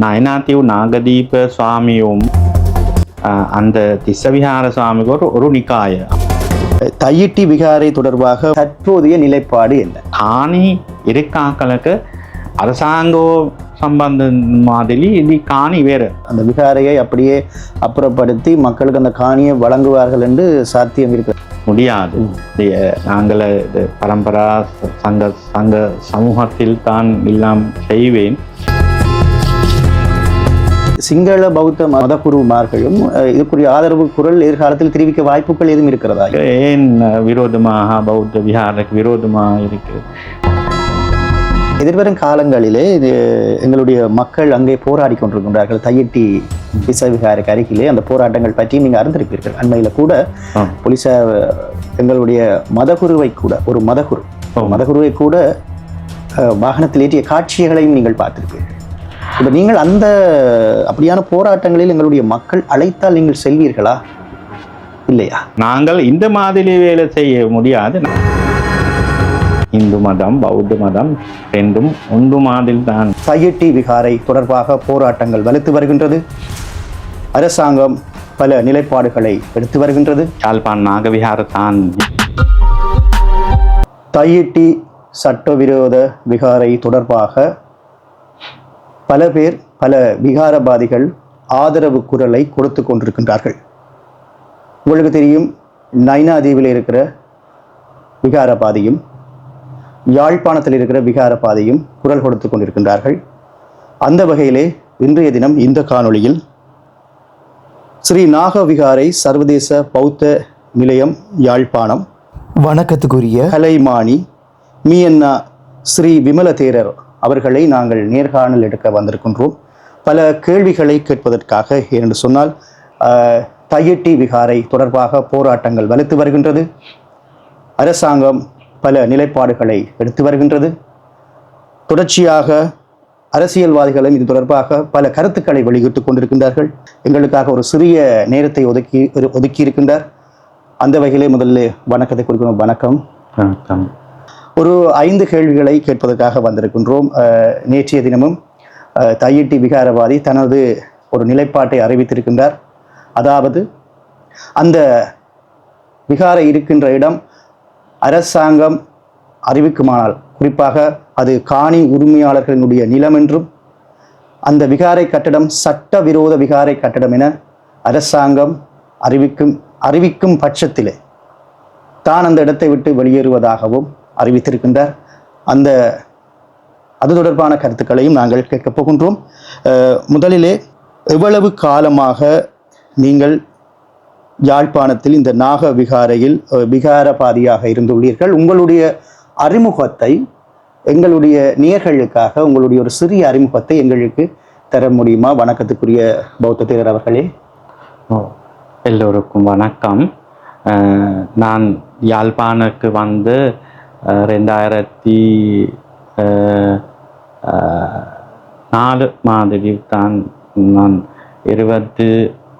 நயனாதீவு நாகதீப சுவாமியும் அந்த திஸ்ஸவிஹார சுவாமிக்கு ஒரு நிகாய. தையிட்டி விகாரை தொடர்பாக தற்போதைய நிலைப்பாடு என்ன? காணி இருக்காக்களுக்கு அரசாங்கோ சம்பந்த மாதிரி இது காணி வேறு. அந்த விகாரையை அப்படியே அப்புறப்படுத்தி மக்களுக்கு அந்த காணியை வழங்குவார்கள் என்று சாத்தியம் இருக்கு முடியாது. நாங்கள் இது பரம்பரா சங்க சமூகத்தில் தான் எல்லாம் செய்வேன். சிங்கள பௌத்த மதகுருமார்களும் இதுக்குரிய ஆதரவு குரல் எதிர்காலத்தில் தெரிவிக்க வாய்ப்புகள் எதுவும் இருக்கிறதா? ஏன் விரோதமாக பௌத்த விஹாருக்கு விரோதமாக இருக்கு? எதிர்வரும் காலங்களிலே எங்களுடைய மக்கள் அங்கே போராடி கொண்டிருக்கின்றார்கள். தையிட்டி திஸ்ஸவிகாரைக்கு அருகிலே அந்த போராட்டங்கள் பற்றி நீங்கள் அறிந்திருப்பீர்கள். அண்மையில் கூட போலீசார் எங்களுடைய மதகுருவை கூட ஒரு மதகுருவை கூட வாகனத்தில் ஏற்றிய காட்சிகளையும் நீங்கள் பார்த்திருப்பீர்கள். இப்போ நீங்கள் அந்த அப்படியான போராட்டங்களில் எங்களுடைய மக்கள் அழைத்தால் நீங்கள் செல்வீர்களா இல்லையா? நாங்கள் இந்த மாதிரி வேலை செய்ய முடியாது. இந்து மதம் பௌத்த மதம் ரெண்டும் ஒன்று மாதிரி தான். தையிட்டி விகாரை தொடர்பாக போராட்டங்கள் வலுத்து வருகின்றது. அரசாங்கம் பல நிலைப்பாடுகளை எடுத்து வருகின்றது. யாழ்ப்பாண நாகவிஹார தான் தையிட்டி சட்டவிரோத விகாரை தொடர்பாக பல பேர் பல விகாரவாதிகள் ஆதரவு குரலை கொடுத்து கொண்டிருக்கின்றார்கள். உங்களுக்கு தெரியும், நைனாதீவில் இருக்கிற விகாரவாதியும் யாழ்ப்பாணத்தில் இருக்கிற விகாரவாதியும் குரல் கொடுத்து கொண்டிருக்கின்றார்கள். அந்த வகையிலே இன்றைய தினம் இந்த காணொளியில் ஸ்ரீ நாகவிகாரை சர்வதேச பௌத்த நிலையம் யாழ்ப்பாணம் வணக்கத்துக்குரிய கலைமானி மீயண்ணா ஸ்ரீ விமல தேரர் அவர்களை நாங்கள் நேர்காணல் எடுக்க வந்திருக்கின்றோம். பல கேள்விகளை கேட்பதற்காக. என்று சொன்னால் தையிட்டி விகாரை தொடர்பாக போராட்டங்கள் வலுத்து வருகின்றது. அரசாங்கம் பல நிலைப்பாடுகளை எடுத்து வருகின்றது. தொடர்ச்சியாக அரசியல்வாதிகளும் இது தொடர்பாக பல கருத்துக்களை வெளியிட்டுக் கொண்டிருக்கின்றார்கள். எங்களுக்காக ஒரு சிறிய நேரத்தை ஒதுக்கி இருக்கின்றார். அந்த வகையிலே முதல்ல வணக்கத்தை கொடுக்கணும். வணக்கம். ஒரு 5 கேள்விகளை கேட்பதற்காக வந்திருக்கின்றோம். நேற்றைய தினமும் தையிட்டி விகாரவாதி தனது ஒரு நிலைப்பாட்டை அறிவித்திருக்கின்றார். அதாவது அந்த விகாரை இருக்கின்ற இடம் அரசாங்கம் அறிவிக்குமானால், குறிப்பாக அது காணி உரிமையாளர்களினுடைய நிலம் என்றும், அந்த விகாரை கட்டடம் சட்டவிரோத விகாரை கட்டடம் என அரசாங்கம் அறிவிக்கும் பட்சத்திலே தான் அந்த இடத்தை விட்டு வெளியேறுவதாகவும் அறிவித்திருக்கின்றார். அது தொடர்பான கருத்துக்களையும் நாங்கள் கேட்கப் போகின்றோம். முதலிலே, எவ்வளவு காலமாக நீங்கள் யாழ்ப்பாணத்தில் இந்த நாக விகாரையில் விகாரபாதியாக இருந்துள்ளீர்கள்? உங்களுடைய அறிமுகத்தை எங்களுடைய நேயர்களுக்காக உங்களுடைய ஒரு சிறிய அறிமுகத்தை எங்களுக்கு தர முடியுமா? வணக்கத்துக்குரிய பௌத்த தேரர் அவர்களே. எல்லோருக்கும் வணக்கம். நான் யாழ்ப்பாணக்கு வந்து 2004 மாதிரி தான். நான் 20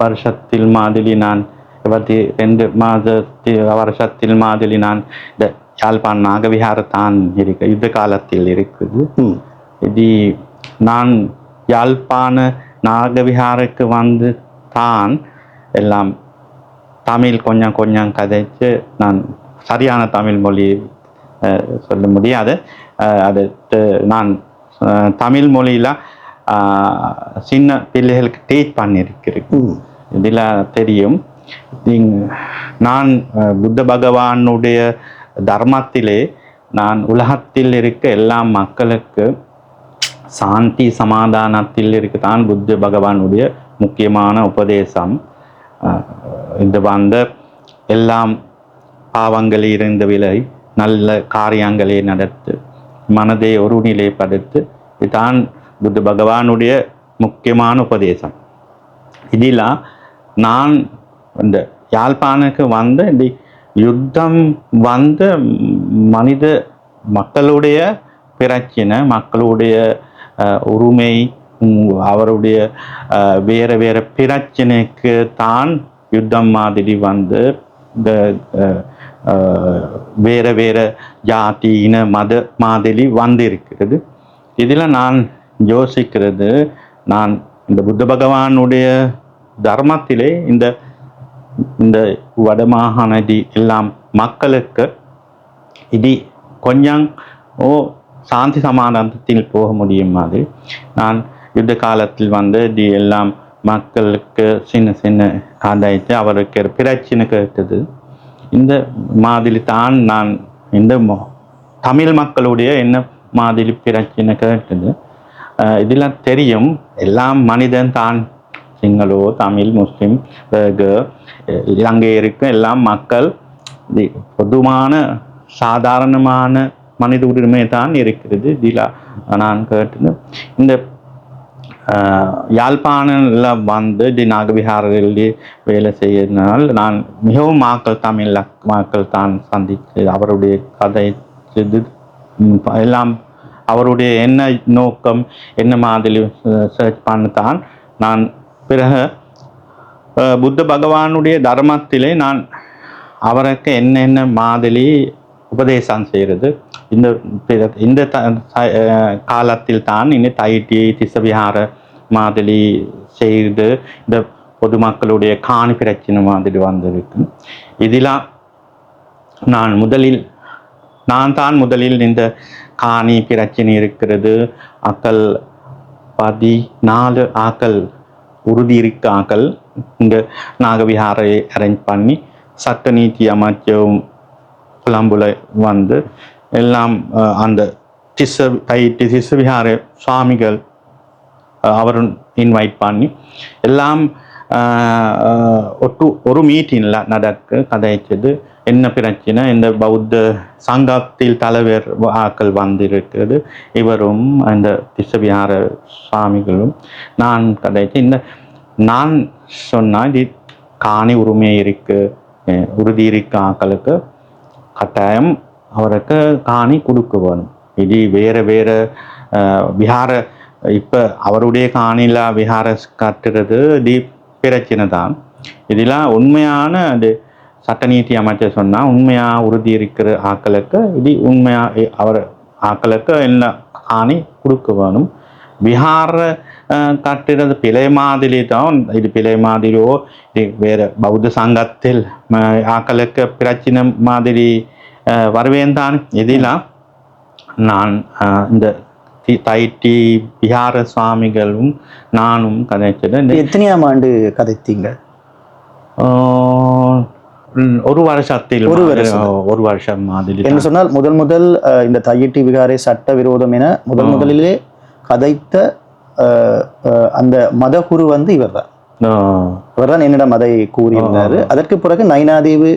வருஷத்தில் மாதிரி நான் 22 வருஷத்தில் மாதிரி நான் இந்த யாழ்ப்பாண நாகவிஹார தான் இருக்கு யுத்த காலத்தில் இருக்குது. இது நான் யாழ்ப்பாண நாகவிஹாருக்கு வந்து தான் எல்லாம் தமிழ் கொஞ்சம் கொஞ்சம் கதைச்சு, நான் சரியான தமிழ் மொழி சொல்ல முடியாது. அது நான் தமிழ் மொழியில் சின்ன பிள்ளைகளுக்கு டீச் பண்ணியிருக்கிறேன். இதில் தெரியும், நான் புத்த பகவானுடைய தர்மத்திலே நான் உலகத்தில் இருக்க எல்லா மக்களுக்கு சாந்தி சமாதானத்தில் இருக்குதான் புத்த பகவானுடைய முக்கியமான உபதேசம். இது வந்து எல்லாம் பாவங்களே இருந்த விலை நல்ல காரியங்களே நடத்து, மனதை ஒரு நிலைப்படுத்து, இதுதான் புத்த பகவானுடைய முக்கியமான உபதேசம். இதில் நான் இந்த யாழ்ப்பாணக்கு வந்து இந்த யுத்தம் வந்து மனித மக்களுடைய பிரச்சனை, மக்களுடைய உரிமை, அவருடைய வேறு வேறு பிரச்சனைக்கு தான் யுத்தம் மாதிரி வந்து இந்த வேறு வேறு ஜாதி இன மத மாதிரி வந்து இருக்கிறது. இதில் நான் யோசிக்கிறது, நான் இந்த புத்த பகவானுடைய தர்மத்திலே இந்த இந்த வடமாகாணதி எல்லாம் மக்களுக்கு இது கொஞ்சம் சாந்தி சமாதானத்தில் போக முடியும் மாதிரி நான் யுத்த காலத்தில் இது எல்லாம் மக்களுக்கு சின்ன சின்ன கதைத்து அவருக்கு பிரச்சனை கேட்டது. இந்த மாதிரி தான் நான் இந்த தமிழ் மக்களுடைய என்ன மாதிரி பிரச்சனை கேட்டது. இதெல்லாம் தெரியும், எல்லாம் மனிதன் தான், சிங்களோ தமிழ் முஸ்லிம் அங்கே இருக்க எல்லாம் மக்கள் பொதுவான சாதாரணமான மனித உரிமை தான் இருக்கிறது. இதில் நான் கேட்டது இந்த யாழ்ப்பாணத்தில் டி நாகவிஹாரில் வேலை செய்யறதுனால் நான் மிகவும் தமிழ் மக்கள் தான் சந்தித்து அவருடைய கதை எல்லாம் அவருடைய என்ன நோக்கம் என்ன மாதிரி சர்ச் பண்ணத்தான் நான் பிறகு புத்த பகவானுடைய தர்மத்திலே நான் அவருக்கு என்னென்ன மாதிரி உபதேசம் செய்கிறது. இந்த காலத்தில் தான் இன்னும் தைட்டி திசவிஹார மாதிரி செய்து இந்த பொதுமக்களுடைய காணி பிரச்சனை மாதிரி வந்திருக்கு. இதெல்லாம் நான் தான் முதலில் இந்த காணி பிரச்சனை இருக்கிறது, ஆக்கள் 14 ஆக்கள் உறுதி இருக்க ஆக்கள் இந்த நாகவிஹாரை அரேஞ்ச் பண்ணி சட்ட நீதி அமைச்சரும் புலம்புல எல்லாம் அந்த திசவிஹார சுவாமிகள் அவரும் இன்வைட் பண்ணி எல்லாம் ஒரு மீட்டிங்கில் நடக்க கதைச்சது. என்ன பிரச்சனை, இந்த பௌத்த சங்கத்தில் தலைவர் ஆக்கள் வந்திருக்கிறது, இவரும் அந்த திசவிஹார சுவாமிகளும் நான் கதைச்சு நான் சொன்னால் இது காணி உரிமை இருக்கு, உறுதி இருக்க ஆக்களுக்கு கட்டாயம் அவருக்கு காணி கொடுக்க வேணும். இது வேறு விஹார இப்போ அவருடைய காணியில் விஹார கட்டுறது இது பிரச்சனை தான். இதெல்லாம் உண்மையான அது சட்டநீதி அமைச்சர் சொன்னால் உண்மையாக உறுதி இருக்கிற ஆக்களுக்கு இது உண்மையாக அவர் ஆக்களுக்கு என்ன காணி கொடுக்க வேணும். விஹார கட்டுறது பிழை மாதிரி தான், இது பிழை மாதிரியோ இது வேறு பௌத்த சங்கத்தில் ஆக்களுக்கு பிரச்சனை மாதிரி வருவேன் தான். இதெல்லாம் நான் இந்த தைட்டி விஹார சுவாமிகளும் நானும் கதைச்சது. எத்தனையாம் ஆண்டு கதைத்தீங்க? ஒரு வருஷத்தில் ஒரு வருஷம் மாதிரி என்று சொன்னால் முதல் இந்த தையிட்டி விகாரை சட்ட விரோதம் என முதலிலே கதைத்த அந்த மதகுரு இவர்தான் என்னிடம் அதை கூறியிருந்தாரு. அதற்கு பிறகு நைனாதேவு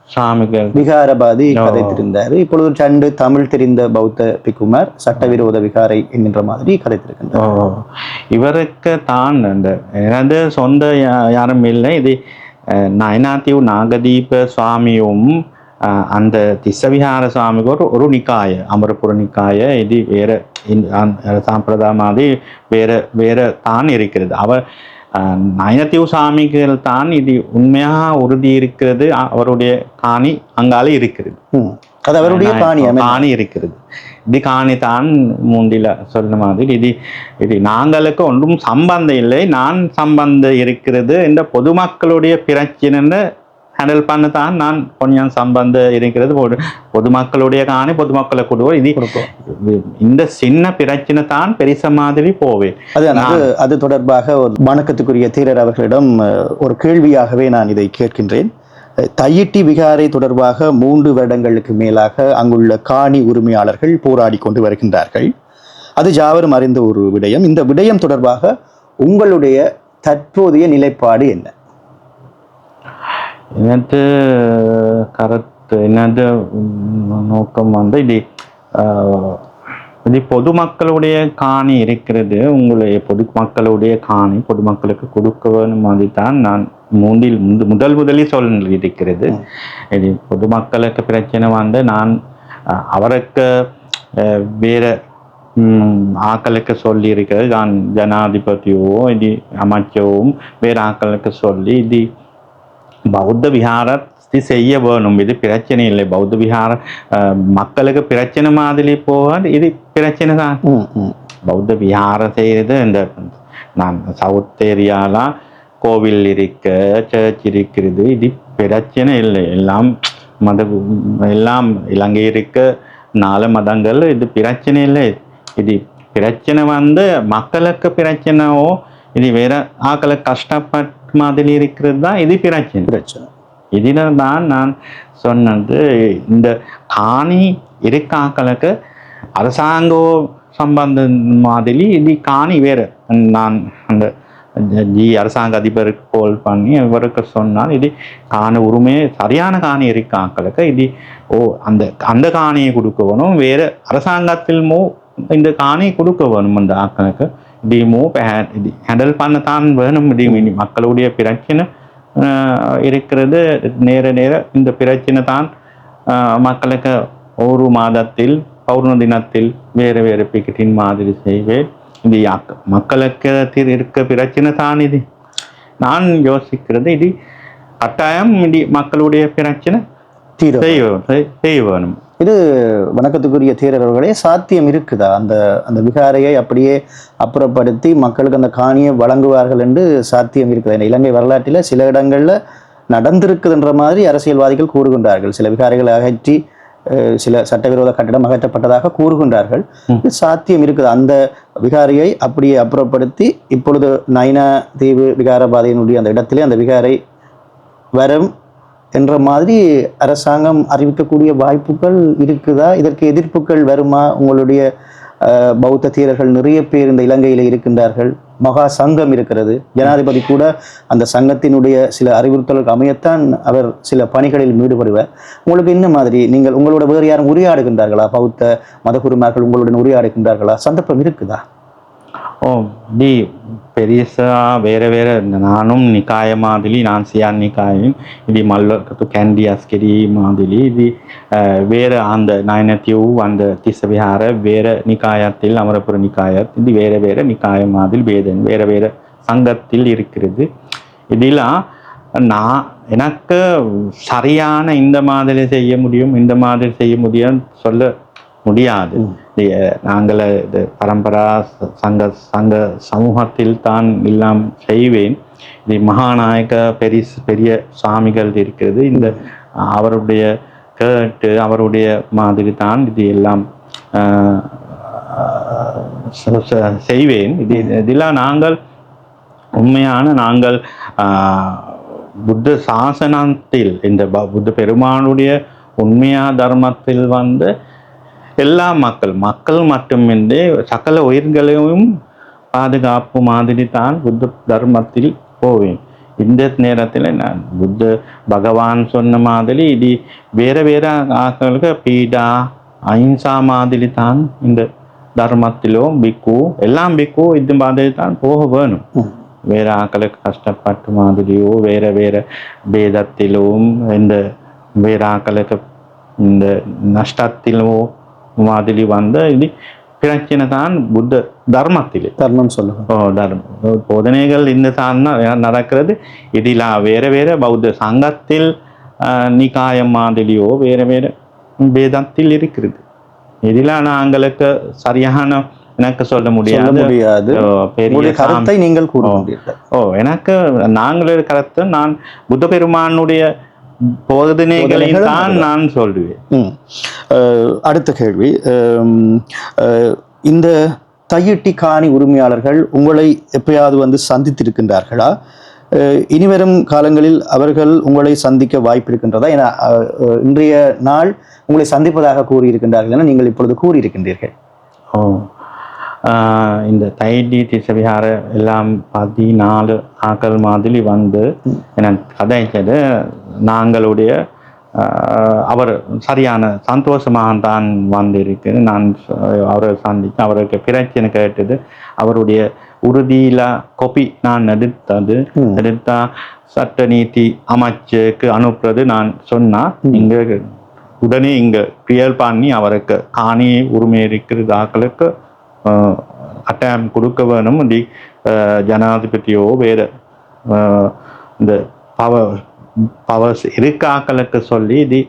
சாமிகள் விகாரபாதி கதைத்திருந்தாரு. இப்பொழுது 2 தமிழ் தெரிந்த பௌத்த பிக்குமார் சட்டவிரோத விகாரை என்கின்ற மாதிரி கதைத்திருக்கின்றார். இவருக்கு தான் எனது சொந்த யாரும் இல்லை. இது நயனாதீவ் நாகதீப சுவாமியும் அந்த திசவிஹார சுவாமிக்கு ஒரு நிக்காய அமரபுர நிக்காய இது வேற சாம்பிரதாய மாதிரி வேற தான் இருக்கிறது. அவர் நயனாதீவ் சுவாமிகள் தான் இது உண்மையாக உறுதி இருக்கிறது, அவருடைய காணி அங்கால இருக்கிறது, அது அவருடைய காணி இருக்கிறது. இது காணி தான் மூண்டில சொன்ன மாதிரி இது நாங்களுக்கு ஒன்றும் சம்பந்தம் இல்லை, நான் சம்பந்தம் இருக்கிறது இந்த பொதுமக்களுடைய பிரச்சனை ஹேண்டில் பண்ண தான் நான் கொஞ்சம் சம்பந்தம் இருக்கிறது. பொதுமக்களுடைய காணி பொதுமக்களை கொடுவோம். இது இந்த சின்ன பிரச்சனை தான் பெருச மாதிரி போவேன். அது தொடர்பாக வணக்கத்துக்குரிய தீரர் அவர்களிடம் ஒரு கேள்வியாகவே நான் இதை கேட்கின்றேன். தையிட்டி விகாரை தொடர்பாக 3 வருடங்களுக்கு மேலாக அங்குள்ள காணி உரிமையாளர்கள் போராடி கொண்டு வருகின்றார்கள். அது யாவரும் அறிந்த ஒரு விடயம். இந்த விடயம் தொடர்பாக உங்களுடைய தற்போதைய நிலைப்பாடு என்ன? எனது கருத்து, எனது நோக்கம் இது பொதுமக்களுடைய காணி இருக்கிறது, உங்களுடைய பொதுமக்களுடைய காணி பொதுமக்களுக்கு கொடுக்க வேணும் மாதிரி தான் நான் முதலில் சொல்ல இருக்கிறது. இது பொதுமக்களுக்கு பிரச்சனை நான் அவருக்கு வேற ஆக்களுக்கு சொல்லி இருக்கிறது. நான் ஜனாதிபதியோ இது அமைச்சவும் வேற ஆக்களுக்கு சொல்லி இது பௌத்த விஹாரத்தை செய்ய வேணும், இது பிரச்சனை இல்லை. பௌத்த விஹார மக்களுக்கு பிரச்சனை மாதிரி போகாது, இது பிரச்சனை தான். பௌத்த விஹாரம் செய்யறது இந்த நான் சவுத் ஏரியாலாம் கோவில் இருக்க சர்ச் இருக்கிறது, இது பிரச்சனை இல்லை. எல்லாம் மத எல்லாம் இலங்கை இருக்க 4 மதங்கள், இது பிரச்சனை இல்லை. இது பிரச்சனை வந்து மக்களுக்கு பிரச்சனைவோ, இது வேற ஆக்களுக்கு கஷ்டப்பட்ட மாதிரி இருக்கிறது தான் இது பிரச்சனை. இதில் தான் நான் சொன்னது, இந்த காணி இருக்க ஆக்களுக்கு அரசாங்க சம்பந்த மாதிரி இது காணி வேறு. நான் அந்த அரசாங்க அதிபருக்கு கால் பண்ணி இவருக்கு சொன்னால், இது காணி உரிமை சரியான காணி இருக்க ஆக்களுக்கு இது அந்த காணியை கொடுக்க வேணும், வேறு அரசாங்கத்தில் இந்த காணியை கொடுக்க வேணும் அந்த ஆக்களுக்கு. இது இது ஹேண்டில் பண்ணத்தான் வேணும். இது மக்களுடைய பிரச்சனை இருக்கிறது. நேர இந்த பிரச்சனை தான் மக்களுக்கு ஒரு மாதத்தில் பௌர்ணமி தினத்தில் வேறு வேறு பிக்கெட்டின் மாதிரி செய்வேன். இது மக்களுக்கு இருக்க பிரச்சனை தான். இது நான் யோசிக்கிறது, இது கட்டாயம் இது மக்களுடைய பிரச்சனை செய்ய வேணும். இது வணக்கத்துக்குரிய தேரர்களே, சாத்தியம் இருக்குதா அந்த விகாரையை அப்படியே அப்புறப்படுத்தி மக்களுக்கு அந்த காணியை வழங்குவார்கள் என்று சாத்தியம் இருக்குதா? இலங்கை வரலாற்றில் சில இடங்கள்ல நடந்திருக்குதுன்ற மாதிரி அரசியல்வாதிகள் கூறுகின்றார்கள். சில விகாரைகளை அகற்றி சில சட்டவிரோத கட்டடம் அகற்றப்பட்டதாக கூறுகின்றார்கள். சாத்தியம் இருக்குது அந்த விகாரையை அப்படியே அப்புறப்படுத்தி இப்பொழுது நைனா தீவு விகாரபாதையினுடைய அந்த இடத்திலே அந்த விகாரை வரும் என்ற மாதிரி அரசாங்கம் அறிவிக்கக்கூடிய வாய்ப்புகள் இருக்குதா? இதற்கு எதிர்ப்புகள் வருமா? உங்களுடைய பௌத்த தீரர்கள் நிறைய பேர் இந்த இலங்கையில் இருக்கின்றார்கள். மகா சங்கம் இருக்கிறது. ஜனாதிபதி கூட அந்த சங்கத்தினுடைய சில அறிவுறுத்தலுக்கு அமையத்தான் அவர் சில பணிகளில் ஈடுபடுவார். உங்களுக்கு என்ன மாதிரி நீங்கள் உங்களோட வேறு யாரும் உரையாடுகின்றார்களா? பௌத்த மதகுருமார்கள் உங்களுடன் உரையாடுகின்றார்களா? சந்தர்ப்பம் இருக்குதா? பெரியசா வேற நானும் நிக்காய மாதிரி, நான் சியான் நிக்காயும், இது மல்லத்து கேண்டி அஸ்கரி மாதிரி, இது வேற அந்த நாயனத்தியூ அந்த திசவிஹார வேற நிக்காயத்தில் அமரபுர நிக்காயத், இது வேற நிக்காய மாதிரி வேதன் வேற சங்கத்தில் இருக்கிறது. இதெல்லாம் நான் எனக்கு சரியான இந்த மாதிரி செய்ய முடியும் சொல்ல முடியாது. நாங்கள் இது பரம்பரா சங்க சமூகத்தில் தான் எல்லாம் செய்வேன். இது மகாநாயக பெரிய சாமிகள் இருக்கிறது. இந்த அவருடைய கேட்டு அவருடைய மாதிரி தான் இது எல்லாம் செய்வேன். இதெல்லாம் நாங்கள் உண்மையான புத்த சாசனத்தில் இந்த புத்த பெருமானுடைய உண்மையா தர்மத்தில் வந்து எல்லா மக்கள் மட்டுமின்றி சகல உயிர்களையும் பாதுகாப்பு மாதிரி தான் புத்த தர்மத்தில் போவேன். இந்த நேரத்தில் நான் பகவான் சொன்ன மாதிரி இது வேற ஆக்களுக்கு பீடா அஹிம்சா மாதிரி தான் இந்த தர்மத்திலும் எல்லாம் இது மாதிரி தான் போக வேணும். வேற ஆக்களுக்கு கஷ்டப்பட்டு மாதிரியோ வேற பேதத்திலும் இந்த வேற ஆக்களுக்கு இந்த நஷ்டத்திலோ மாதிரி வந்த இது பிரச்சனை தான் புத்த தர்மம் சொல்லுவோம். போதனைகள் இந்த தான் நடக்கிறது. இதில் வேற பௌத்த சங்கத்தில் நிகாயம் மாதிரியோ வேற பேதத்தில் இருக்கிறது. இதில் நாங்களுக்கு சரியான எனக்கு சொல்ல முடியாது. பெரிய கருத்தை நீங்கள் எனக்கு நாங்களோட கருத்தை நான் புத்த பெருமானுடைய போதனைகளை தான் நான் சொல்லுவேன். அடுத்த கேள்வி, இந்த தையிட்டி காணி உரிமையாளர்கள் உங்களை எப்பயாவது வந்து சந்தித்திருக்கின்றார்களா? இனிவரும் காலங்களில் அவர்கள் உங்களை சந்திக்க வாய்ப்பு இருக்கின்றதா? ஏன்னா இன்றைய நாள் உங்களை சந்திப்பதாக கூறியிருக்கின்றார்கள் என நீங்கள் இப்பொழுது கூறியிருக்கின்றீர்கள். இந்த தைடி திசவிஹார எல்லாம் 14 ஆக்கள் மாதிரி வந்து எனக்கு கதைச்சது. நாங்களுடைய அவர் சரியான சந்தோஷமாக தான் வந்திருக்கு. நான் அவரை சந்தித்து அவருக்கு பிரச்சனை கேட்டது. அவருடைய உறுதியில கொப்பி நான் எடுத்தா சட்ட நீதி அமைச்சுக்கு அனுப்புறது நான் சொன்னா இங்க உடனே இங்க கிளியர் பண்ணி அவருக்கு காணி உரிமை இருக்கிறது ஆக்களுக்கு கட்டாயம் கொடுக்க வேணும். ஜனாதிபதியோ வேற இந்த பவர்ஸ் இருக்க ஆக்களுக்கு சொல்லி இது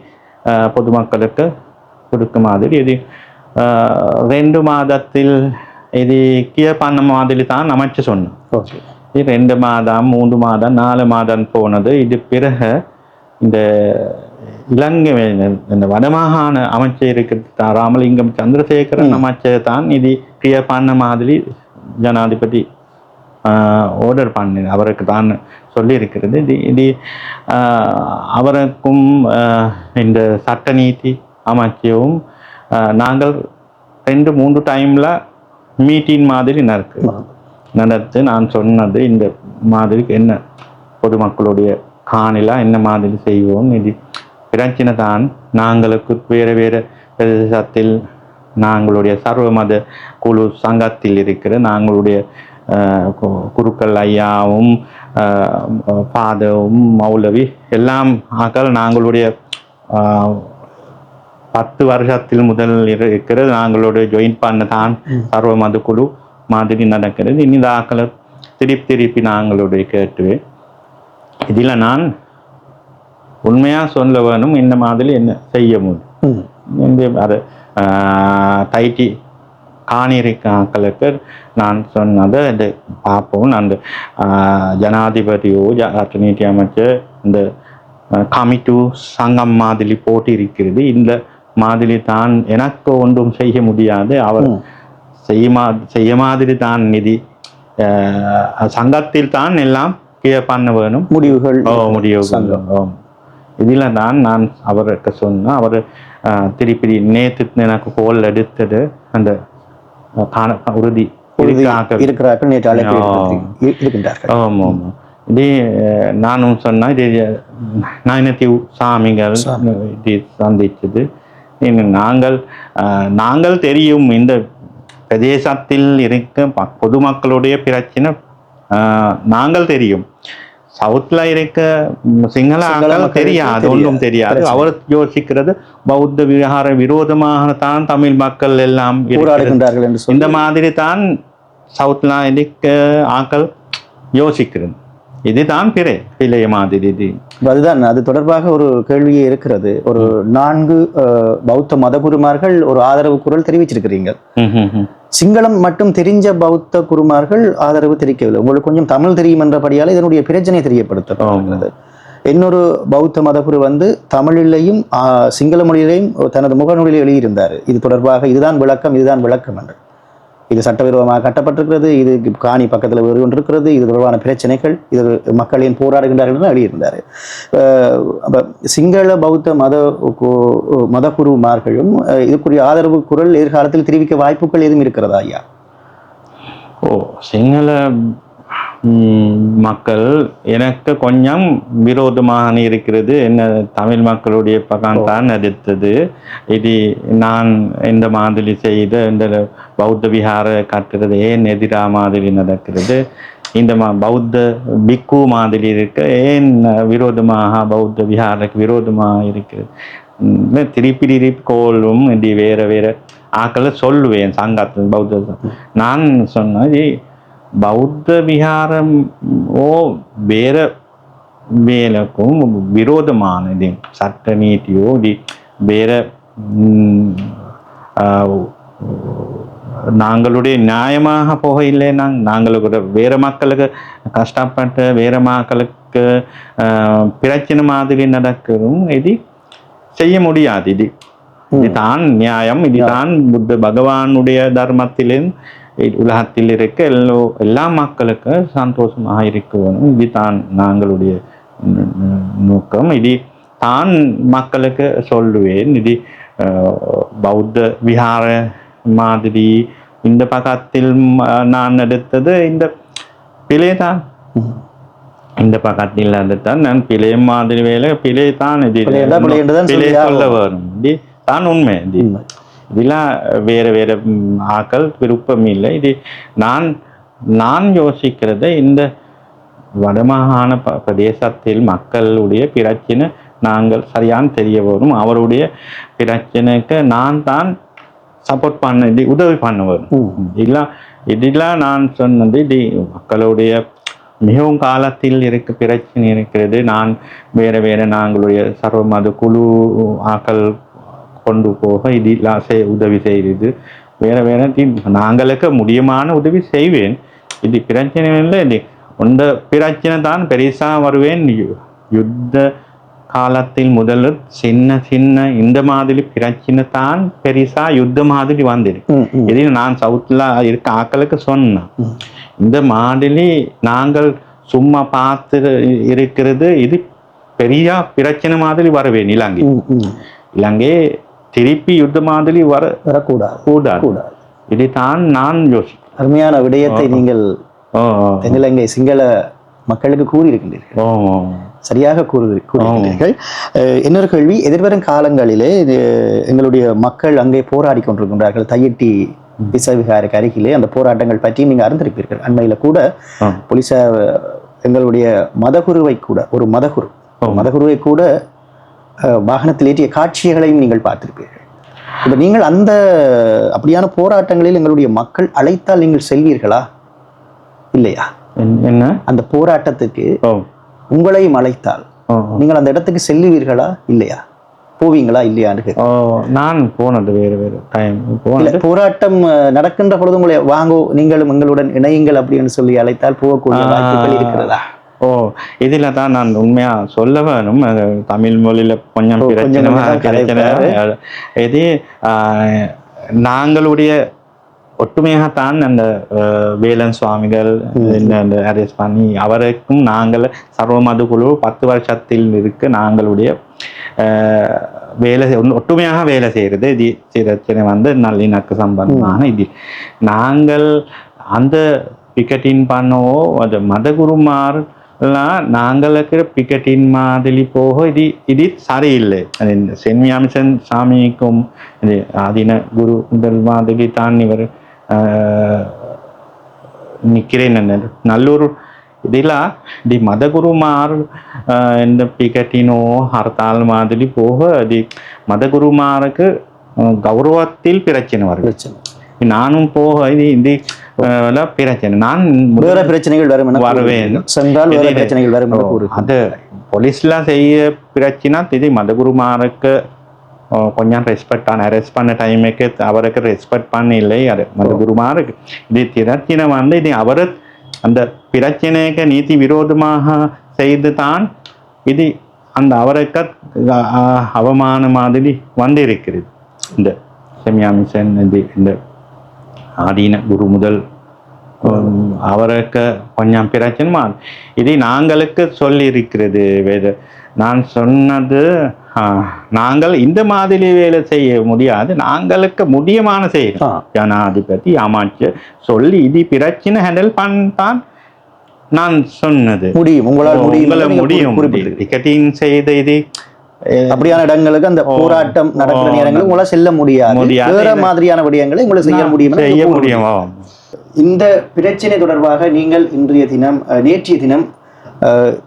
பொதுமக்களுக்கு கொடுக்க மாதிரி இது 2 மாதத்தில் இது கியப்பான மாதிரி தான் அமைச்சு சொன்னோம். ஓகே. இது 2 மாதம் 3 மாதம் 4 மாதம் போனது. இது பிறகு இந்த இலங்கை இந்த வடமாகாண அமைச்சர் இருக்கிறது ராமலிங்கம் சந்திரசேகரன் அமைச்சர் தான் இது கியப்பான மாதிரி ஜனாதிபதி ஆர்டர் பண்ணி அவருக்கு தான் சொல்லியிருக்கிறது. இது அவருக்கும் இந்த சட்ட நீதி அமைச்சரும் நாங்கள் 2-3 டைமில் மீட்டிங் மாதிரி நடத்து நான் சொன்னது இந்த மாதிரி என்ன பொதுமக்களுடைய காணில என்ன மாதிரி செய்வோம். இது பிரச்சனை தான். நாங்களுக்கு வேறு வேறு பிரதேசத்தில் நாங்களுடைய சர்வமத குழு சங்கத்தில் இருக்கிற நாங்களுடைய குருக்கள் ஐயாவும் பாதவும் மௌலவி எல்லாம் ஆக்கள் நாங்களுடைய 10 வருஷத்தில் முதல் இருக்கிறது. நாங்களுடைய ஜாயின் பண்ண தான் சர்வ மத குழு மாதிரி நடக்கிறது. இந்த ஆக்களை திருப்பி நாங்களுடைய கேட்டுவேன். இதில் நான் உண்மையாக சொல்ல வேணும் இந்த மாதிரி என்ன செய்ய முடியும். அது தைட்டி காணிருக்காக்களுக்கு நான் சொன்னதை இந்த பார்ப்போம். அந்த ஜனாதிபதியோ நீதி அமைச்சர் இந்த கமிட்டு சங்கம் மாதிரி போட்டி இருக்கிறது. இந்த மாதிரி தான் எனக்கு ஒன்றும் செய்ய முடியாது. அவர் செய்ய மாதிரி தான் நிதி சங்கத்தில் தான் எல்லாம் பண்ண வேணும் முடிவுகள். இதில் தான் நான் அவருக்கு சொன்னேன். அவர் திருப்பி நேற்று எனக்கு கோல் எடுத்தது அந்த உறுதி இருக்கிறார்கள். ஆமாம் ஆமாம். இது நானும் சொன்னேன். இது நயனத்தி சாமிகள் இது சந்திச்சது. நாங்கள் தெரியும் இந்த பிரதேசத்தில் இருக்க பொதுமக்களுடைய பிரச்சனை நாங்கள் தெரியும். சவுத்ல இருக்க சிங்கள தெரியாது, ஒன்றும் தெரியாது. அவர் யோசிக்கிறது பௌத்த விஹார விரோதமாக தான் தமிழ் மக்கள் எல்லாம் போராடுகின்றார்கள் என்று இந்த மாதிரி தான் சவுத்ல இருக்க ஆக்கள் யோசிக்கிறது. இதுதான் பிழை மாதிரி. இது அதுதான் அது தொடர்பாக ஒரு கேள்வியே இருக்கிறது. ஒரு 4 பௌத்த மதகுருமார்கள் ஒரு ஆதரவு குரல் தெரிவிச்சிருக்கிறீங்க. சிங்களம் மட்டும் தெரிஞ்ச பௌத்த குருமார்கள் ஆதரவு தெரிவிக்கவில்லை. உங்களுக்கு கொஞ்சம் தமிழ் தெரியும் என்றபடியால் இதனுடைய பிரச்சனை தெரியப்படுத்தப்படுகிறது. இன்னொரு பௌத்த மதகுரு தமிழிலையும் சிங்கள மொழியிலையும் தனது முகநூலில் எழுதியிருந்தார். இது தொடர்பாக இதுதான் விளக்கம் என்று. இது சட்டவிரோதமாக கட்டப்பட்டிருக்கிறது, இது காணி பக்கத்தில் வேறு ஒன்று இருக்கிறது, இது தொடர்பான பிரச்சனைகள், இது மக்களின் போராடுகின்றார்கள் தான் எழுதியிருந்தார். சிங்கள பௌத்த மதகுருமார்களும் இதுக்குரிய ஆதரவு குரல் எதிர்காலத்தில் தெரிவிக்க வாய்ப்புகள் எதுவும் இருக்கிறதா ஐயா? சிங்கள மக்கள் எனக்கு கொஞ்சம் விரோதமாக இருக்கிறது. என்ன தமிழ் மக்களுடைய பக்கம் தான் எடுத்தது. இது நான் இந்த மாதிரி செய்த இந்த பௌத்த விஹார கட்டுறது ஏன் எதிராக மாதிரி நடக்கிறது, இந்த பௌத்த பிக்கு மாதிரி இருக்க ஏன் விரோதமாக பௌத்த விஹாருக்கு விரோதமாக இருக்கிறது. திருப்பி கோலும் இது வேற வேற ஆக்களை சொல்லுவேன் சங்கத்தில் பௌத்த. நான் சொன்னேன் பௌத்த விஹாரம் வேற வேலைக்கும் விரோதமானது சட்ட நீதியோ வேற நாங்களுடைய நியாயமாக போக இல்லை. நாங்களுக்கு வேற மக்களுக்கு கஷ்டப்பட்டு வேற மக்களுக்கு பிரச்சனை மாதிரி நடக்கிறோம். இது செய்ய முடியாது. இதுதான் நியாயம். இதுதான் புத்த பகவானுடைய தர்மத்திலும் உலகத்தில் இருக்க எல்லா மக்களுக்கு சந்தோஷமாக இருக்க வேணும். இதுதான் நாங்களுடைய நோக்கம். இது தான் மக்களுக்கு சொல்லுவேன். இது பௌத்த விஹார மாதிரி இந்த பக்கத்தில் நான் எடுத்தது இந்த பிழை தான். இந்த பக்கத்தில் எடுத்தான் நான் பிழை மாதிரி வேலை பிழை தான். இது பிழை சொல்ல வரும். இது தான் உண்மை. இதெல்லாம் வேறு வேறு ஆக்கள் விருப்பம் இல்லை. இது நான் யோசிக்கிறது இந்த வடமாகாண பிரதேசத்தில் மக்களுடைய பிரச்சனை நாங்கள் சரியான தெரிய வரும். அவருடைய பிரச்சனைக்கு நான் தான் சப்போர்ட் பண்ண உதவி பண்ண வரும். இதெல்லாம் நான் சொன்னது இது மக்களுடைய மிகவும் காலத்தில் இருக்க பிரச்சனை இருக்கிறது. நான் வேறு வேறு நாங்களுடைய சர்வமத குழு ஆக்கள் கொண்டு போக இதெல்லாம் உதவி செய்கிறது. வேற நாங்களுக்கு முடியுமான உதவி செய்வேன். இது பிரச்சனை இல்லை. இது உண்ட பிரச்சனை தான் பெருசா வருவேன். யுத்த காலத்தில் முதல்ல சின்ன இந்த மாதிரி பிரச்சனை தான் பெருசா யுத்த மாதிரி வந்திருக்கு. இது நான் சவுத்ல இருக்க ஆக்களுக்கு சொன்னேன். இந்த மாதிரி நாங்கள் சும்மா பார்த்து இருக்கிறது இது பெரிய பிரச்சனை மாதிரி வரவேன். இலங்கை திருப்பி யுத்த மாதிரி வரக்கூடாது. இதைத்தான் நான் யோசிக்கிறேன். அருமையான விடயத்தை நீங்கள் தென்னிலங்கை சிங்கள மக்களுக்கு கூறியிருக்கின்றீர்கள். சரியாக கூறுகிறீர்கள். இன்னொரு கேள்வி, எதிர்வரும் காலங்களிலே எங்களுடைய மக்கள் அங்கே போராடி கொண்டிருக்கின்றார்கள். தையிட்டி விசவிகாருக்கு அருகிலே அந்த போராட்டங்கள் பற்றி நீங்க அறிந்திருப்பீர்கள். அண்மையில கூட போலீசார் எங்களுடைய மதகுருவை கூட ஒரு மதகுருவை கூட வாகனத்தில் ஏற்றிய காட்சிகளையும் நீங்கள் பார்த்திருப்பீர்கள். இப்ப நீங்கள் அந்த அப்படியான போராட்டங்களில் எங்களுடைய மக்கள் அழைத்தால் நீங்கள் செல்வீர்களா இல்லையா? என்ன அந்த போராட்டத்துக்கு உங்களையும் அழைத்தால் நீங்கள் அந்த இடத்துக்கு செல்லுவீர்களா இல்லையா? போவீங்களா இல்லையான்னு நான் போனது வேறு டைம். போராட்டம் நடக்கின்ற பொழுது உங்களை வாங்கோ நீங்களும் எங்களுடன் இணையுங்கள் அப்படின்னு சொல்லி அழைத்தால் போகக்கூடிய வாய்ப்புகள் இருக்கிறதா? இதுல தான் நான் உண்மையா சொல்ல வேணும். தமிழ் மொழியில கொஞ்சம் பிரச்சனை. இது நாங்களுடைய ஒட்டுமையாகத்தான் அந்த வேலன் சுவாமிகள் அரெஸ்ட் பண்ணி அவருக்கும் நாங்கள் சர்வமத குழு 10 வருஷத்தில் இருக்கு. நாங்களுடைய வேலை ஒட்டுமையாக வேலை செய்யறது இது பிரச்சனை நல்லிணக்க சம்பந்தமான இது. நாங்கள் அந்த பிக்கெட்டின் பண்ணவோ அது மதகுருமார் நாங்களுக்கு பிக்கெட்டின் மாதிரி போக இது சரியில்லை. சென்மியாமிசன் சாமிக்கும் ஆதீன குரு முதல் மாதிரி தான் இவர் நிற்கிறேன். நல்லூர் இதெல்லாம் மதகுருமார் இந்த பிக்கெட்டினோ ஹர்த்தால் மாதிரி போக அது மதகுருமாருக்கு கௌரவத்தில் பிரச்சனை வருது. நானும் போக இது பிரச்சனை நான் வேற பிரச்சனைகள் வருவேன். அது போலீஸ்லாம் செய்ய பிரச்சனை. இது மதகுருமாருக்கு கொஞ்சம் ரெஸ்பெக்ட் அரெஸ்ட் பண்ண டைமுக்கு அவருக்கு ரெஸ்பெக்ட் பண்ண இல்லை. அது மதகுருமாருக்கு இது பிரச்சனை இது அவரு அந்த பிரச்சனைக்கு நீதி விரோதமாக செய்து தான் இது அந்த அவருக்கு அவமான மாதிரி இருக்கிறது. இந்த செமியாமிசன் இந்த ஆதீன குரு முதல் அவருக்கு கொஞ்சம் பிரச்சனை இது நாங்களுக்கு சொல்லி இருக்கிறது வேத. நான் சொன்னது நாங்கள் இந்த மாதிரி வேலை செய்ய முடியாது, நாங்களுக்கு முடியமான செய்யணும். ஜனாதிபதி அமைச்சர் சொல்லி இது பிரச்சனை ஹேண்டில் பண்ணான் நான் சொன்னது முடியும். உங்களால் முடியும். டிக்கெட்டிங் செய்த இது அப்படியான இடங்களுக்கு அந்த போராட்டம் நடக்கிற நேரங்களில் உங்களால் செல்ல முடியாது. வேற மாதிரியான விடயங்களை உங்களை செய்ய முடியும். இந்த பிரச்சனை தொடர்பாக நீங்கள் நேற்றைய தினம்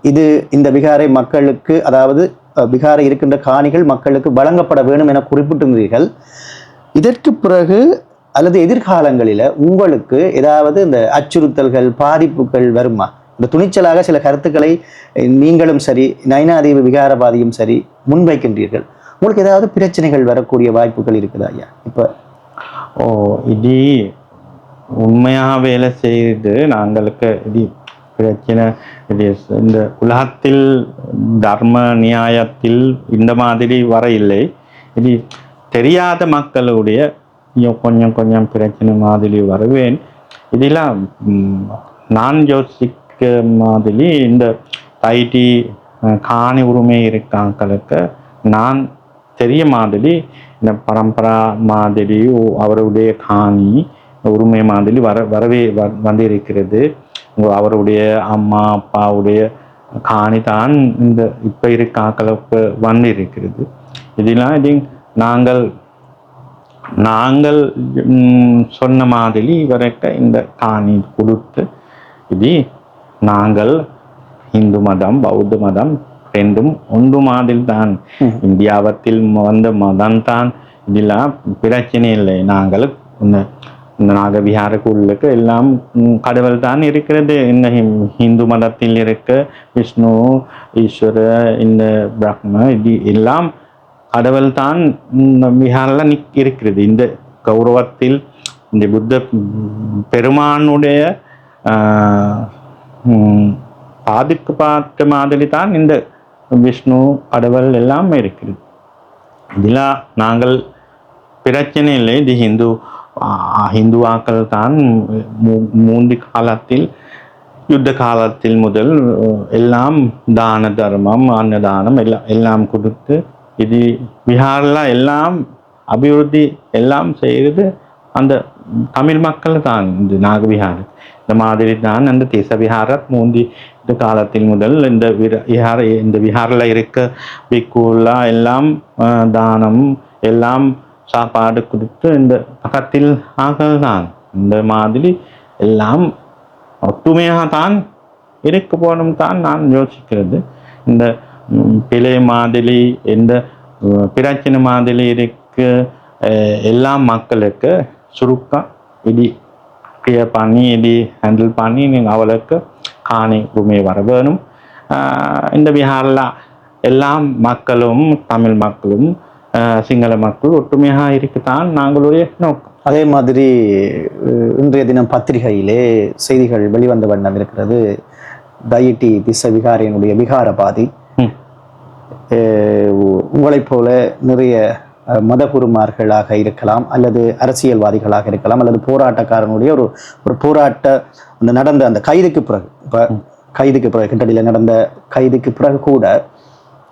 இது இந்த விகாரை மக்களுக்கு, அதாவது விகாரை இருக்கின்ற காணிகள் மக்களுக்கு வழங்கப்பட வேண்டும் என குறிப்பிட்டிருந்தீர்கள். இதற்கு பிறகு அல்லது எதிர்காலங்களில் உங்களுக்கு ஏதாவது இந்த அச்சுறுத்தல்கள் பாதிப்புகள் வருமா? இந்த துணிச்சலாக சில கருத்துக்களை நீங்களும் சரி நயினாதேவி விகாரவாதியும் சரி முன்வைக்கின்றீர்கள். உங்களுக்கு ஏதாவது பிரச்சனைகள் வரக்கூடிய வாய்ப்புகள் இருக்குதா ஐயா? இப்போ இது உண்மையாக வேலை செய்து நாங்களுக்கு இது பிரச்சனை. இது இந்த உலகத்தில் தர்ம நியாயத்தில் இந்த மாதிரி வர இல்லை. இது தெரியாத மக்களுடைய கொஞ்சம் பிரச்சனை மாதிரி வருவேன். இதெல்லாம் நான் யோசிக்க மாதிரி இந்த தைட்டி காணி உரிமை இருக்காங்களுக்கு நான் தெரிய மாதிரி இந்த பரம்பரா மாதிரி அவருடைய காணி உரிமை மாதிரி வரவே வந்திருக்கிறது. அவருடைய அம்மா அப்பாவுடைய காணி தான் இந்த இப்போ இருக்காக்களுக்கு வந்திருக்கிறது. இதெல்லாம் இது நாங்கள் சொன்ன மாதிரி வரைக்க இந்த காணி கொடுத்து இது நாங்கள் இந்து மதம் பௌத்த மதம் ரெண்டும் ஒன்று மாதிரி தான். இந்தியாவத்தில் வந்த மதம் தான். இதெல்லாம் பிரச்சனை இல்லை. நாங்கள் இந்த நாகவிஹாரக்குள்ளுக்கு எல்லாம் கடவுள் தான் இருக்கிறது. இந்த இந்து மதத்தில் இருக்க விஷ்ணு ஈஸ்வர இந்த பிரம்ம இது எல்லாம் கடவுள் தான் விஹாரில் இருக்கிறது. இந்த கௌரவத்தில் இந்த புத்த பெருமானுடைய பாதிக்கப்பட்ட மாதிரி தான் இந்த விஷ்ணு கடவுள் எல்லாம் இருக்குது. இதில் நாங்கள் பிரச்சனை இல்லை. இது ஹிந்துவாக்கள் தான் மூன்று காலத்தில் யுத்த காலத்தில் முதல் எல்லாம் தான தர்மம் அன்னதானம் எல்லாம் கொடுத்து இது பீகாரில் எல்லாம் அபிவிருத்தி எல்லாம் செய்கிறது அந்த தமிழ் மக்கள் தான். இந்த நாகவிஹார் இந்த மாதிரி தான் அந்த தேசவிஹாரத் மூந்தி இந்த காலத்தில் முதல் இந்த விஹாரில் இருக்க பிக்குல்லா எல்லாம் தானம் எல்லாம் சாப்பாடு கொடுத்து இந்த பக்கத்தில் ஆக்கள் தான் இந்த மாதிரி எல்லாம் ஒற்றுமையாக தான் இருக்க போகணும் தான் நான் யோசிக்கிறது. இந்த பிழை மாதிரி இந்த பிரச்சனை மாதிரி இருக்கு எல்லா மக்களுக்கு சுருக்கம் இடி கிளியர் பண்ணி இடி ஹேண்டில் பண்ணி நீங்கள் அவளுக்கு காணி பூமி வர வேணும். இந்த பீகாரில் எல்லா மக்களும் தமிழ் மக்களும் சிங்கள மக்கள் ஒற்றுமையாக இருக்குத்தான் நாங்களுடைய நோக்கம். அதே மாதிரி இன்றைய தினம் பத்திரிகையிலே செய்திகள் வெளிவந்த வண்ணம் இருக்கிறது. தயிட்டி திசவிகாரியனுடைய விகாரபாதி உங்களைப் போல நிறைய மதகுருமார்களாக இருக்கலாம் அல்லது அரசியல்வாதிகளாக இருக்கலாம் அல்லது போராட்டக்காரனுடைய ஒரு போராட்ட அந்த நடந்த அந்த கைதுக்கு பிறகு கிட்டடியில் நடந்த கைதுக்கு பிறகு கூட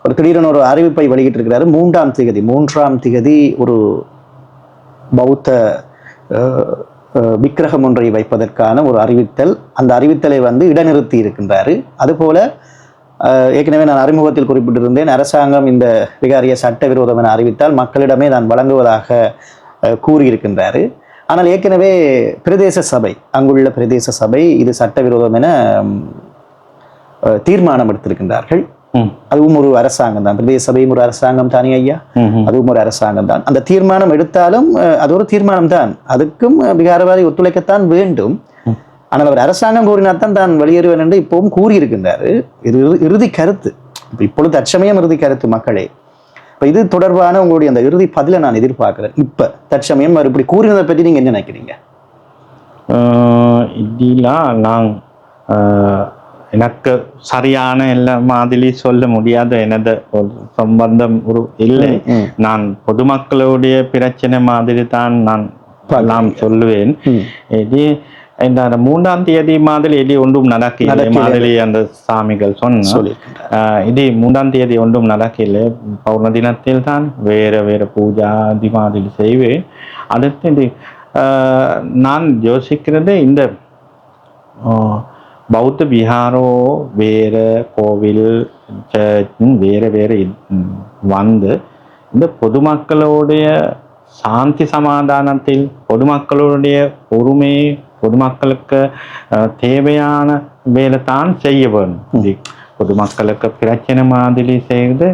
ஒரு திடீரென ஒரு அறிவிப்பை வெளியிட்டிருக்கிறாரு. 3ஆம் திகதி ஒரு பௌத்த விக்கிரகம் ஒன்றை வைப்பதற்கான ஒரு அறிவித்தல், அந்த அறிவித்தலை இடைநிறுத்தி இருக்கின்றாரு. அதுபோல ஏற்கனவே நான் அறிமுகத்தில் குறிப்பிட்டிருந்தேன், அரசாங்கம் இந்த விகாரிய சட்டவிரோதம் என அறிவித்தால் மக்களிடமே நான் வழங்குவதாக கூறியிருக்கின்றாரு. ஆனால் ஏற்கனவே அங்குள்ள பிரதேச சபை இது சட்டவிரோதம் என தீர்மானம் எடுத்திருக்கின்றார்கள். அதுவும் ஒரு அரசாங்கம் தான், பிரதேச சபையும் ஒரு அரசாங்கம் தானே ஐயா, அதுவும் ஒரு அரசாங்கம் தான். அந்த தீர்மானம் எடுத்தாலும் அது ஒரு தீர்மானம் தான், அதுக்கும் விகாரவாதி ஒத்துழைக்கத்தான் வேண்டும். ஆனால் அவர் அரசாங்கம் கூறினால்தான் தான் வெளியேறுவேன் என்று இப்பவும் கூறியிருக்கின்றாரு. இது இறுதி கருத்து, இப்பொழுது தற்சமயம் இறுதி கருத்து மக்களே. இப்ப இது தொடர்பான உங்களுடைய அந்த இறுதி பதிலை நான் எதிர்பார்க்கிறேன். இப்ப தற்சமயம் அவர் இப்படி கூறினதை பற்றி நீங்க என்ன நினைக்கிறீங்க? எனக்கு சரியான எல்லா மாதிரி சொல்ல முடியாத எனது சம்பந்தம் இல்லை. நான் பொதுமக்களுடைய பிரச்சனை மாதிரி தான் நான் சொல்லுவேன். இது இந்த 3ஆம் தேதி மாதிரி இது ஒன்றும் நடக்கல மாதிரி அந்த சாமிகள் சொன்ன இது 3ஆம் தேதி ஒன்றும் நடக்கல. பௌர்ண தினத்தில் தான் வேற பூஜா அது மாதிரி செய்வேன். அடுத்து இது நான் யோசிக்கிறது இந்த பௌத்த விஹாரோ வேற கோவில் வேற இந்த பொதுமக்களுடைய சாந்தி சமாதானத்தில் பொதுமக்களுடைய பொறுமை பொதுமக்களுக்கு தேவையான வேலை தான் செய்ய வேணும். இது பொதுமக்களுக்கு பிரச்சனை மாதிரி செய்து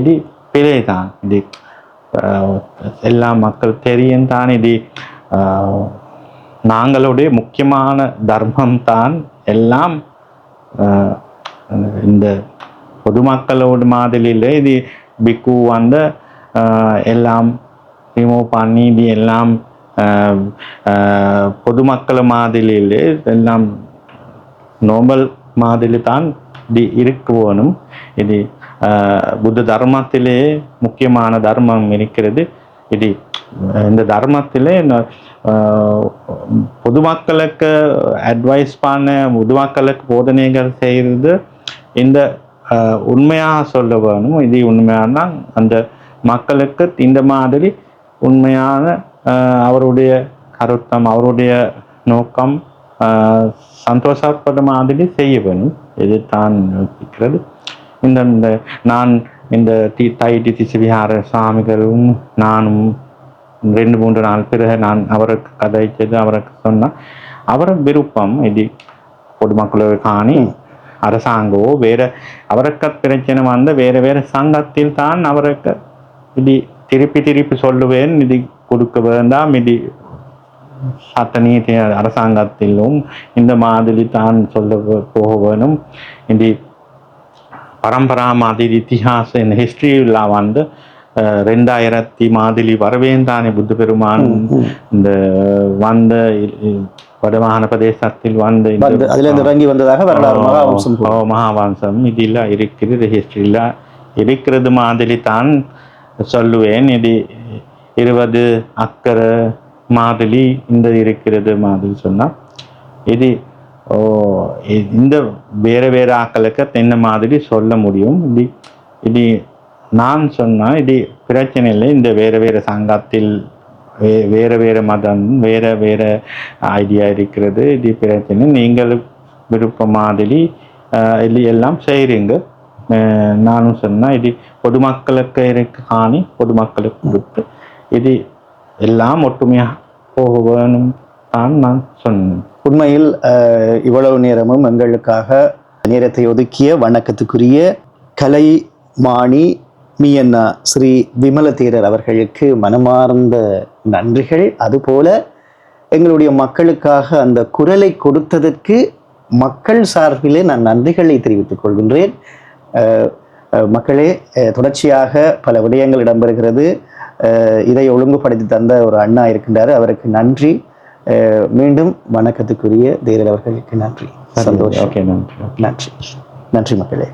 இது பிழை தான். இது எல்லா மக்கள் தெரியும் தான். இது நாங்களுடைய முக்கியமான தர்மம் தான். எல்லாம் இந்த பொதுமக்களோட மாதிரியில் இது பிக்கு எல்லாம் ரிமூவ் பண்ணி இது எல்லாம் பொதுமக்கள் மாதிரியில் எல்லாம் நோபல் மாதிரி தான் இது இருக்க வேணும். இது புத்த தர்மத்திலே முக்கியமான தர்மம் இருக்கிறது. இது இந்த தர்மத்திலே பொதுமக்களுக்கு அட்வைஸ் பண்ண பொதுமக்களுக்கு போதனைகள் செய்கிறது இந்த உண்மையாக சொல்ல வேணும். இது உண்மையான அந்த மக்களுக்கு இந்த மாதிரி உண்மையான அவருடைய கருத்தம் அவருடைய நோக்கம் சந்தோஷப்பட மாதிரி செய்ய வேணும். இது தான் யோசிக்கிறது. இந்த நான் இந்த தைட்டி திசவிஹார சாமிகளும் நானும் 2-3 நாள் பிறகு நான் அவருக்கு கதைச்சது அவருக்கு சொன்னால் அவர் விருப்பம் இது பொதுமக்களுக்கு காணி அரசாங்கமோ வேற அவருக்கு பிரச்சனை வேற சங்கத்தில் தான் அவருக்கு இது திருப்பி சொல்லுவேன். இது கொடுக்க வேண்டாம், இது சட்ட நீதி அரசாங்கத்திலும் இந்த மாதிரி தான் சொல்ல போக வேணும். இது பரம்பரா மாதிரி இத்திஹாச ஹிஸ்ட்ரியில் 2000 மாதிரி வரவேந்தானே புத்த பெருமான் இந்த வந்த வடமாகாண பிரதேசத்தில் வந்து அதிலிருந்து இறங்கி வந்ததாக வரலாறு மகாவம்சம் இதெல்லாம் இருக்குது, ஹிஸ்டரியில் இருக்கிறது மாதிரி தான் சொல்லுவேன். இது 20 அக்கறை மாதிரி இந்த இருக்கிறது மாதிரி சொன்னால் இது இந்த வேறு ஆக்களுக்கு தென்ன மாதிரி சொல்ல முடியும். இது நான் சொன்னால் இது பிரச்சனை இல்லை. இந்த வேறு சங்கத்தில் வேறு மதம் வேறு ஐடியா இருக்கிறது, இது பிரச்சனை. நீங்கள் விருப்பம் மாதிரி இது எல்லாம் செய்கிறீங்க. நானும் சொன்னால் இது பொதுமக்களுக்கு இருக்கு காணி பொதுமக்களுக்கு கொடுத்து இது எல்லாம் ஒற்றுமையாக போக வேணும் தான் நான் சொன்னேன். உண்மையில் இவ்வளவு நேரமும் எங்களுக்காக நேரத்தை ஒதுக்கிய வணக்கத்துக்குரிய கலைமானி மீயண்ணா ஸ்ரீ விமல தேரர் அவர்களுக்கு மனமார்ந்த நன்றிகள். அதுபோல எங்களுடைய மக்களுக்காக அந்த குரலை கொடுத்ததற்கு மக்கள் சார்பிலே நான் நன்றிகளை தெரிவித்துக் கொள்கின்றேன். மக்களே, தொடர்ச்சியாக பல விடயங்கள் இடம்பெறுகிறது. இதை ஒழுங்குபடுத்தி தந்த ஒரு அண்ணா இருக்கின்றார், அவருக்கு நன்றி. மீண்டும் வணக்கத்துக்குரிய தேரர் அவர்களுக்கு நன்றி. சந்தோஷம். நன்றி நன்றி மக்களே.